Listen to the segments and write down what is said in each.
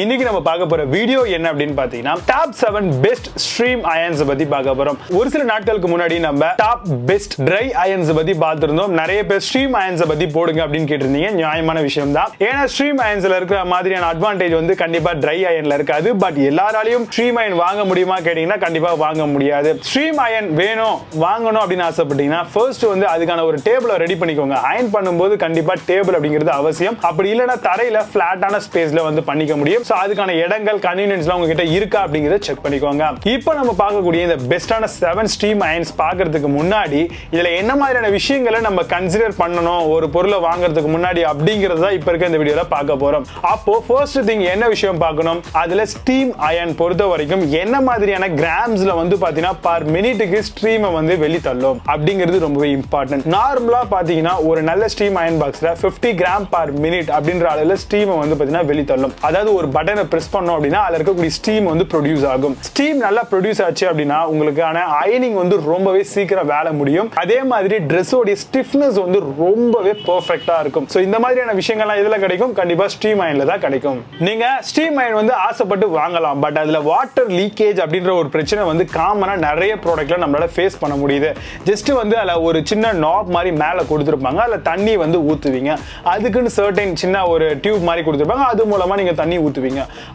இன்னைக்கு நம்ம பார்க்க போற வீடியோ என்ன அப்படின்னு பாத்தீங்கன்னா டாப் 7 பெஸ்ட் ஸ்ட்ரீம் அயன்ஸ் பத்தி பார்க்க போறோம். ஒரு சில நாட்களுக்கு முன்னாடி நம்ம டாப் பெஸ்ட் ட்ரை அயன்ஸ் பத்தி பார்த்திருந்தோம். நிறைய பேர் ஸ்ட்ரீம் அயன்ஸ் பத்தி போடுங்க அப்படின்னு கேட்டிருந்தீங்க. நியாயமான விஷயம் தான். ஏன்னா ஸ்ட்ரீம் அயன்ஸ்ல இருக்கிற மாதிரியான அட்வான்டேஜ் வந்து கண்டிப்பா ட்ரை அயன்ல இருக்காது. பட் எல்லாராலையும் ஸ்ட்ரீம் அயன் வாங்க முடியுமா கேட்டீங்கன்னா கண்டிப்பா வாங்க முடியாது. ஸ்ட்ரீம் அயன் வேணும் வாங்கணும் அப்படின்னு ஆசைப்பட்டீங்கன்னா ஃபர்ஸ்ட் வந்து அதுக்கான ஒரு டேபிளை ரெடி பண்ணிக்கோங்க. அயன் பண்ணும்போது கண்டிப்பா டேபிள் அப்படிங்கிறது அவசியம். அப்படி இல்லைன்னா தரையில பிளாட்டான ஸ்பேஸ்ல வந்து பண்ணிக்க முடியும். அதுக்கான இடங்கள் கன்வீனியன்ஸ்லாம் உங்ககிட்ட இருக்கா அப்படிங்கறத செக் பண்ணிக்கோங்க. இப்போ நம்ம பார்க்கக்கூடிய இந்த பெஸ்டான 7 ஸ்ட்ரீம் அயன்ஸ் பார்க்கிறதுக்கு முன்னாடி இதுல என்ன மாதிரியான விஷயங்களை நம்ம கன்சிடர் பண்ணணும் ஒரு பொருளை வாங்குறதுக்கு முன்னாடி அப்படிங்கறத தான் இப்போ இருக்க இந்த வீடியோல பார்க்க போறோம். அப்போ ஃபர்ஸ்ட் திங் என்ன விஷயம் பார்க்கணும், அதுல ஸ்டீம் அயன் பொறுத்த வரைக்கும் என்ன மாதிரியான கிராம்ஸ்ல வந்து பாத்தீங்கன்னா பர் மினிட்டுக்கு ஸ்ட்ரீமை வந்து வெளி தள்ளும் அப்படிங்கிறது ரொம்பவே இம்பார்ட்டன்ட். நார்மலா பாத்தீங்கன்னா ஒரு நல்ல ஸ்டீம் அயன் பாக்ஸ்ல 50 கிராம் பர் மினிட் அப்படின்ற அளவுல ஸ்டீமை வந்து பாத்தீங்கன்னா வெளி தள்ளும். அதாவது ஒரு பட்டனை பிரஸ் பண்ணோம் அப்படின்னா அதுல இருக்கக்கூடிய ஸ்டீம் வந்து ப்ரொடியூஸ் ஆகும். ஸ்டீம் நல்லா ப்ரொடியூஸ் ஆச்சு அப்படின்னா உங்களுக்கான அயனிங் வந்து ரொம்பவே சீக்கிரம் வேலை முடியும். அதே மாதிரி ட்ரெஸ்ஸோட ஸ்டிஃப்னஸ் வந்து ரொம்பவே பெர்ஃபெக்ட்டா இருக்கும். சோ இந்த மாதிரியான விஷயங்கள்லாம் இதுல கிடைக்கும், கண்டிப்பா ஸ்டீம் அயன்ல தான் கிடைக்கும். நீங்க ஸ்டீம் அயன் வந்து ஆசைப்பட்டு வாங்கலாம். பட் அதுல வாட்டர் லீக்கேஜ் அப்படின்ற ஒரு பிரச்சனை வந்து காமனா நிறைய ப்ராடக்ட்ல நம்மளால ஃபேஸ் பண்ண முடியுது. ஜஸ்ட் வந்து அதுல ஒரு சின்ன நாப் மாதிரி மேல கொடுத்திருப்பாங்க. அதுல தண்ணி வந்து ஊத்துவீங்க. அதுக்குன்னு சர்டைன் சின்ன ஒரு டியூப் மாதிரி கொடுத்திருப்பாங்க. அது மூலமா நீங்க தண்ணி ஊத்துவீங்க.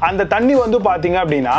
அந்த தண்ணி வந்து பாத்தீங்க அப்படின்னா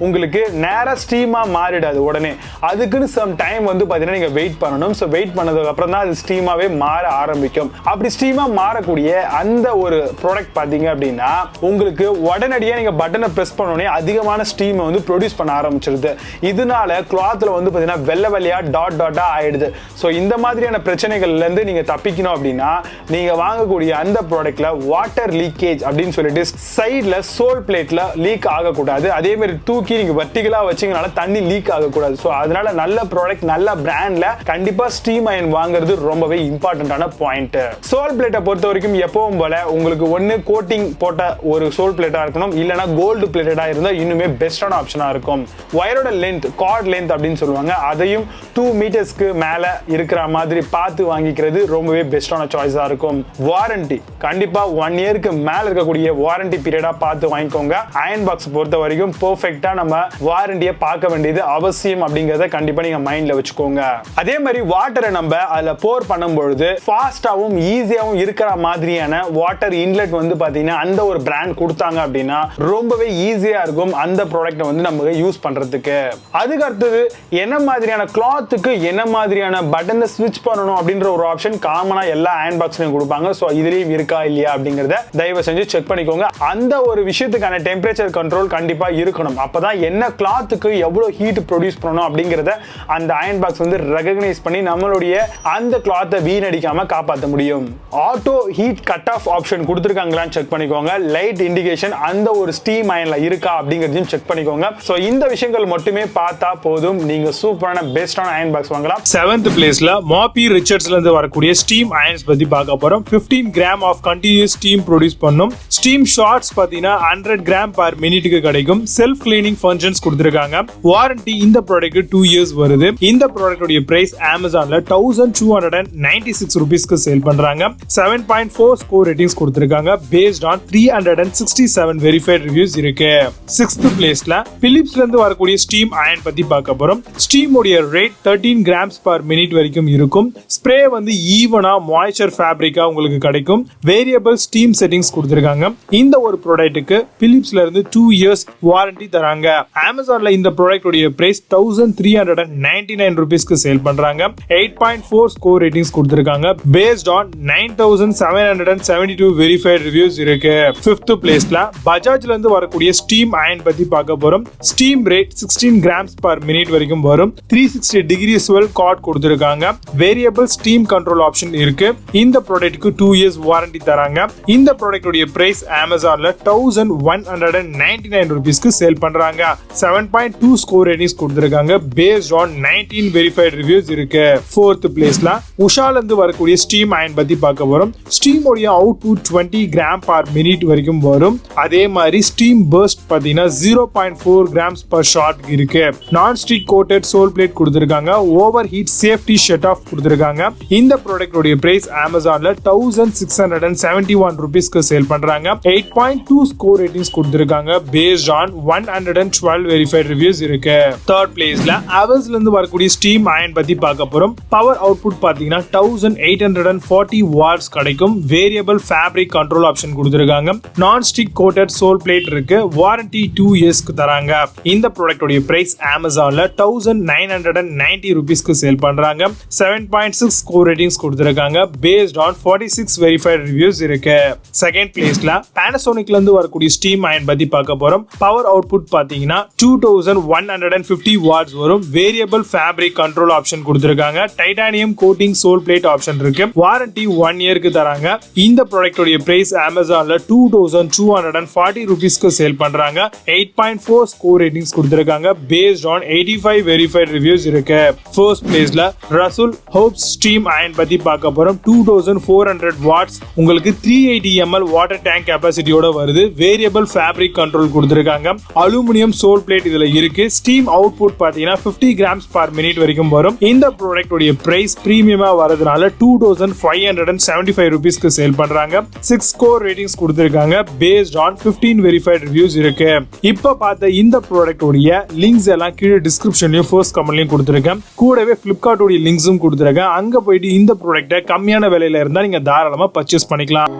உங்களுக்கு நேரா ஸ்டீமா மாறிடாது உடனே. அதுக்குன்னு சம் டைம் வந்து பாத்தீங்கன்னா நீங்க வெயிட் பண்ணணும். சோ வெயிட் பண்ணதுக்கு அப்புறம் தான் அது ஸ்டீமாவே மாற ஆரம்பிக்கும். அப்படி ஸ்டீமா மாறக்கூடிய அந்த ஒரு ப்ராடக்ட் பாத்தீங்க அப்படின்னா உங்களுக்கு உடனடியா நீங்க பட்டனை பிரஸ் பண்ணோனே அதிகமான ஸ்டீமை வந்து ப்ரொடியூஸ் பண்ண ஆரம்பிச்சிருது. இதனால கிளாத்ல வந்து பாத்தீங்கன்னா வெள்ளை வெள்ளையா டாட் டாட்டா ஆயிடுது. சோ இந்த மாதிரியான பிரச்சனைகள்ல இருந்து நீங்க தப்பிக்கணும் அப்படின்னா நீங்க வாங்கக்கூடிய அந்த ப்ராடக்ட்ல வாட்டர் லீக்கேஜ் அப்படின்னு சொல்லிட்டு சைடுல சோல் பிளேட்ல லீக் ஆகக்கூடாது. அதே மாதிரி தூக்கி நீங்க வெர்டிகலா வச்சீங்கனால தண்ணி லீக் ஆகக்கூடாது. சோ அதனால நல்ல ப்ராடக்ட் நல்ல பிராண்ட்ல கண்டிப்பா ஸ்டீம் அயன் வாங்குறது ரொம்பவே இம்பார்ட்டன்டான பாயிண்ட். சோல் பிளேட்டை பொறுத்த வரைக்கும் எப்பவும் போல உங்களுக்கு ஒன்னு கோட்டிங் போட்ட ஒரு சோல் பிளேட்டா இருக்கணும், இல்லனா கோல்டு பிளேட்டடா இருந்தா இன்னுமே பெஸ்டான ஆப்ஷனா இருக்கும். வயரோட லென்த் கார்ட் லென்த் அப்படின்னு சொல்லுவாங்க, அதையும் 2 மீட்டர்ஸ்க்கு மேல இருக்கிற மாதிரி பார்த்து வாங்கிக்கிறது ரொம்பவே பெஸ்டான சாய்ஸா இருக்கும். வாரண்டி கண்டிப்பா 1 இயருக்கு மேல இருக்கக்கூடிய வாரண்டி பீரியடா பார்த்து வாங்கிக்கோங்க. அயன் பாக்ஸ் பொறுத்த வரைக்கும் பெர்ஃபெக்ட்டா நம்ம வாரண்டியை பார்க்க வேண்டியது அவசியம் அப்படிங்கறத கண்டிப்பா நீங்க மைண்ட்ல வச்சுக்கோங்க. அதே மாதிரி வாட்டரை நம்ம அதுல போர் பண்ணும்பொழுது ஃபாஸ்டாவும் ஈஸியாவும் இருக்கிற மாதிரியான வாட்டர் இன்லெட் வந்து பாத்தீங்கன்னா அந்த ஒரு பிராண்ட் கொடுத்தாங்க அப்படின்னா ரொம்பவே ஈஸியா இருக்கும் அந்த ப்ராடக்ட் வந்து நம்ம யூஸ் பண்றதுக்கு. அதுக்கு அடுத்தது என்ன மாதிரியான கிளாத்துக்கு என்ன மாதிரியான பட்டனை ஸ்விட்ச் பண்ணணும் அப்படின்ற ஒரு ஆப்ஷன் காமனா எல்லா அயன் பாக்ஸ்லயும் கொடுப்பாங்க. சோ இதுலயும் இருக்கா இல்லையா அப்படிங்கறத தயவு செஞ்சு செக் பண்ணிக்கோங்க. அந்த ஒரு விஷயத்துக்கான டெம்பரேச்சர் கண்ட்ரோல் கண்டிப்பா இருக்கணும். அப்பதான் என்ன கிளாத்துக்கு எவ்வளவு ஹீட் ப்ரொடியூஸ் பண்ணணும் அப்படிங்கறத அந்த அயன் பாக்ஸ் வந்து ரெகக்னைஸ் பண்ணி நம்மளுடைய அந்த கிளாத்தை வீணடிக்காம காப்பாற்ற முடியும். Auto heat cut off option கொடுத்திருக்காங்களான்னு செக் பண்ணிக்கோங்க. லைட் இண்டிகேஷன் அந்த ஒரு ஸ்டீம் அயன்ல இருக்கா அப்படிங்கறதையும் செக் பண்ணிக்கோங்க. சோ இந்த விஷயங்கள் மட்டுமே பார்த்தா போதும், நீங்க சூப்பரான பெஸ்டான அயன் பாக்ஸ் வாங்கலாம். 7th பிளேஸ்ல மார்பி ரிச்சர்ட்ஸ்ல இருந்து வரக்கூடிய ஸ்டீம் அயன்ஸ் பத்தி பார்க்க போறோம். 15 gram of continuous steam produce பண்ணும். ஸ்டீம் ஷார்ட்ஸ் பாத்தீங்கன்னா 100 கிராம் பர் மினிட்டுக்கு கிடைக்கும். செல்ஃப் கிளீனிங் ஃபங்க்ஷன்ஸ் கொடுத்திருக்காங்க. வாரண்டி இந்த ப்ராடக்ட் 2 இயர்ஸ் வருது. இந்த ப்ராடக்ட் உடைய பிரைஸ் Amazonல 1296 ரூபீஸ்க்கு சேல் பண்றாங்க. 7.4 ஸ்கோர் ரேட்டிங்ஸ் கொடுத்திருக்காங்க. பேஸ்ட் ஆன் 367 வெரிஃபைட் ரிவ்யூஸ் இருக்கு. 6th பிளேஸ்ல பிலிப்ஸ்ல இருந்து வரக்கூடிய ஸ்டீம் அயன் பத்தி பார்க்க போறோம். ஸ்டீம் உடைய ரேட் 13 கிராம்ஸ் பர் மினிட் வரைக்கும் இருக்கும். ஸ்ப்ரே வந்து ஈவனா மாய்ஸ்சர் ஃபேப்ரிக்கா உங்களுக்கு கிடைக்கும். வேரியபிள் ஸ்டீம் செட்டிங்ஸ் கொடுத்திருக்காங்க. இந்த ஒரு ப்ராடக்ட்டுக்கு பிலிப்ஸ்ல இருந்து 2 இயர்ஸ் வாரண்டி தராங்க. Amazonல இந்த ப்ராடக்ட் உடைய பிரைஸ் 1399 ரூபீஸ்க்கு சேல் பண்றாங்க. 8.4 ஸ்கோர் ரேட்டிங்ஸ் கொடுத்திருக்காங்க. பேஸ்ட் ஆன் 9772 வெரிஃபைட் ரிவ்யூஸ் இருக்கு. 5th பிளேஸ்ல பஜாஜ்ல இருந்து வரக்கூடிய ஸ்டீம் அயன் பத்தி பார்க்க போறோம். Steam rate 16 grams per minute வரைக்கும் வரும். 360 டிகிரி ஸ்வெல் கார்ட் கொடுத்திருக்காங்க. வேரியபிள் ஸ்டீம் கண்ட்ரோல் ஆப்ஷன் இருக்கு. இந்த ப்ராடக்ட்டுக்கு 2 இயர்ஸ் வாரண்டி தராங்க. இந்த ப்ராடக்ட் உடைய பிரைஸ் Amazonல 1199 ரூபீஸ்க்கு சேல் பண்றாங்க. 7.2 ஸ்கோர் ரேட்டிங்ஸ் கொடுத்திருக்காங்க. பேஸ்ட் ஆன் 19 வெரிஃபைட் ரிவ்யூஸ் இருக்கு. 4th பிளேஸ்ல உஷால இருந்து வரக்கூடிய ஸ்டீம் அயன் பத்தி பார்க்க போறோம். ஸ்டீம் உடைய அவுட்புட் 20 கிராம் பர் மினிட் வரைக்கும் வரும். அதே மாதிரி ஸ்டீம் பர்ஸ்ட் பாத்தீங்கன்னா 0.4 கிராம்ஸ் பர் ஷாட் இருக்கு. Non stick coated sole plate கொடுத்திருக்காங்க. Over heat safety shut off கொடுத்திருக்காங்க. இந்த ப்ராடக்ட் உடைய பிரைஸ் Amazonல 1671 ரூபீஸ்க்கு சேல் பண்றாங்க. 8.2 ஸ்கோர் ஸ்கோர் ரேட்டிங்ஸ் கொடுத்திருக்காங்க based on 112 verified reviews இருக்கு. தேர்ட் பிளேஸ்ல Havells இருந்து வரக்கூடிய ஸ்டீம் அயன் பத்தி பார்க்க போறோம். பவர் அவுட்புட் பாத்தீங்கன்னா 1840 வாட்ஸ் கிடைக்கும். வேரியபிள் ஃபேப்ரிக் கண்ட்ரோல் ஆப்ஷன் கொடுத்திருக்காங்க. நான் ஸ்டிக் கோட்டட் சோல் பிளேட் இருக்கு. வாரண்டி 2 இயர்ஸ்க்கு தராங்க. இந்த ப்ராடக்டோட பிரைஸ் Amazonல 1990 ரூபீஸ்க்கு சேல் பண்றாங்க. 7.6 ஸ்கோர் ரேட்டிங்ஸ் கொடுத்திருக்காங்க. based on 46 verified reviews இருக்கு. செகண்ட் பிளேஸ்ல Panasonicல இருந்து வரக்கூடிய ஸ்டீம் அயன் பத்தி பார்க்க போறோம். பவர் அவுட்புட் பாத்தீங்கன்னா 2150 வாட்ஸ் வரும். வேரியபிள் ஃபேப்ரிக் கண்ட்ரோல் ஆப்ஷன் கொடுத்திருக்காங்க. Titanium coating sole plate option இருக்கு. வாரண்டி 1 இயர்க்கு தராங்க. இந்த ப்ராடக்டோட பிரைஸ் Amazonல 2240 ரூபீஸ்க்கு சேல் பண்றாங்க. 8.4 ஸ்கோர் ரேட்டிங்ஸ் கொடுத்திருக்காங்க. based on 85 verified reviews இருக்கு. ஃபர்ஸ்ட் பிளேஸ்ல ரசூல் ஹோப்ஸ் ஸ்டீம் அயன் பத்தி பார்க்க போறோம். 2400 வாட்ஸ் உங்களுக்கு 380 ml வாட்டர் டேங்க் கெபாசிட்டியோட வருது. வேரியபிள் ஃபேப்ரிக் கண்ட்ரோல் கொடுத்திருக்காங்க. அலுமினியம் சோல் பிளேட் இதுல இருக்கு. ஸ்டீம் அவுட்புட் பாத்தீங்கன்னா 50 grams per minute வரைக்கும் வரும். இந்த ப்ராடக்ட் உடைய பிரைஸ் பிரீமியமா வரதுனால 2575 ரூபீஸ்க்கு சேல் பண்றாங்க. 6 ஸ்கோர் ரேட்டிங்ஸ் கொடுத்திருக்காங்க. based on 15 verified reviews இருக்கு. இப்ப பார்த்த இந்த ப்ராடக்ட் உடைய லிங்க்ஸ் எல்லாம் கீழே டிஸ்கிரிப்ஷன்லயும் ஃபர்ஸ்ட் கமெண்ட்லயும் கொடுத்திருக்கேன். கூடவே Flipkart உடைய லிங்க்ஸும் கொடுத்திருக்கேன். அங்க போயிட்டு இந்த ப்ராடக்ட்டை கம்மியான விலையில இருந்தா நீங்க தாராளமா பர்ச்சேஸ் பண்ணிக்கலாம்.